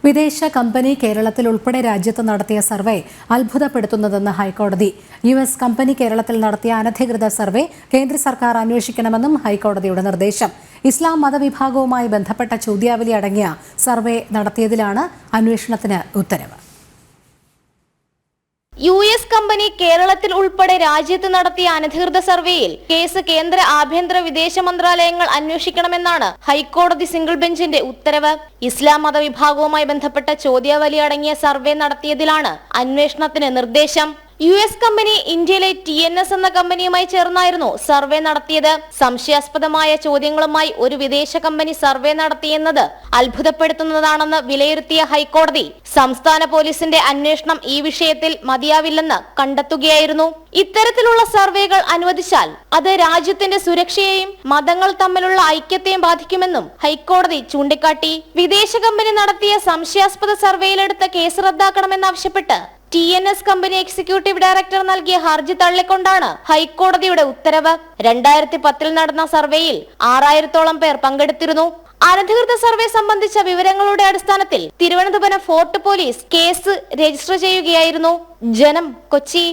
വിദേശ കമ്പനി കേരളത്തിൽ ഉൾപ്പെടെ രാജ്യത്ത് നടത്തിയ സർവേ അത്ഭുതപ്പെടുത്തുന്നതെന്ന് ഹൈക്കോടതി. US കമ്പനി കേരളത്തിൽ നടത്തിയ അനധികൃത സർവേ കേന്ദ്ര സർക്കാർ അന്വേഷിക്കണമെന്നും ഹൈക്കോടതിയുടെ നിർദ്ദേശം. ഇസ്ലാം മതവിഭാഗവുമായി ബന്ധപ്പെട്ട ചോദ്യാവലി അടങ്ങിയ സർവേ നടത്തിയതിലാണ് അന്വേഷണത്തിന് ഉത്തരവ്. US കമ്പനി കേരളത്തിൽ ഉൾപ്പെടെ രാജ്യത്ത് നടത്തിയ അനധികൃത സർവേയിൽ കേസ് കേന്ദ്ര ആഭ്യന്തര വിദേശ മന്ത്രാലയങ്ങൾ അന്വേഷിക്കണമെന്നാണ് ഹൈക്കോടതി സിംഗിൾ ബെഞ്ചിന്റെ ഉത്തരവ്. ഇസ്ലാം മതവിഭാഗവുമായി ബന്ധപ്പെട്ട ചോദ്യാവലി അടങ്ങിയ സർവേ നടത്തിയതിലാണ് അന്വേഷണത്തിന് നിർദ്ദേശം. US കമ്പനി ഇന്ത്യയിലെ TNS എന്ന കമ്പനിയുമായി ചേർന്നായിരുന്നു സർവേ നടത്തിയത്. സംശയാസ്പദമായ ചോദ്യങ്ങളുമായി ഒരു വിദേശ കമ്പനി സർവേ നടത്തിയെന്നത് അത്ഭുതപ്പെടുത്തുന്നതാണെന്ന് വിലയിരുത്തിയ ഹൈക്കോടതി സംസ്ഥാന പോലീസിന്റെ അന്വേഷണം ഈ വിഷയത്തിൽ മതിയാവില്ലെന്ന് കണ്ടെത്തുകയായിരുന്നു. ഇത്തരത്തിലുള്ള സർവേകൾ അനുവദിച്ചാൽ അത് രാജ്യത്തിന്റെ സുരക്ഷയെയും മതങ്ങൾ തമ്മിലുള്ള ഐക്യത്തെയും ബാധിക്കുമെന്നും ഹൈക്കോടതി ചൂണ്ടിക്കാട്ടി. വിദേശ കമ്പനി നടത്തിയ സംശയാസ്പദ സർവേയിലെടുത്ത കേസ് റദ്ദാക്കണമെന്നാവശ്യപ്പെട്ട് TNS കമ്പനി എക്സിക്യൂട്ടീവ് ഡയറക്ടർ നൽകിയ ഹർജി തള്ളിക്കൊണ്ടാണ് ഹൈക്കോടതിയുടെ ഉത്തരവ്. 2010 നടന്ന സർവേയിൽ 6000-ഓളം പേർ പങ്കെടുത്തിരുന്നു. അനധികൃത സർവേ സംബന്ധിച്ച വിവരങ്ങളുടെ അടിസ്ഥാനത്തിൽ Thiruvananthapuram fort police case register ചെയ്യുകയായിരുന്നു. ജനം, കൊച്ചി.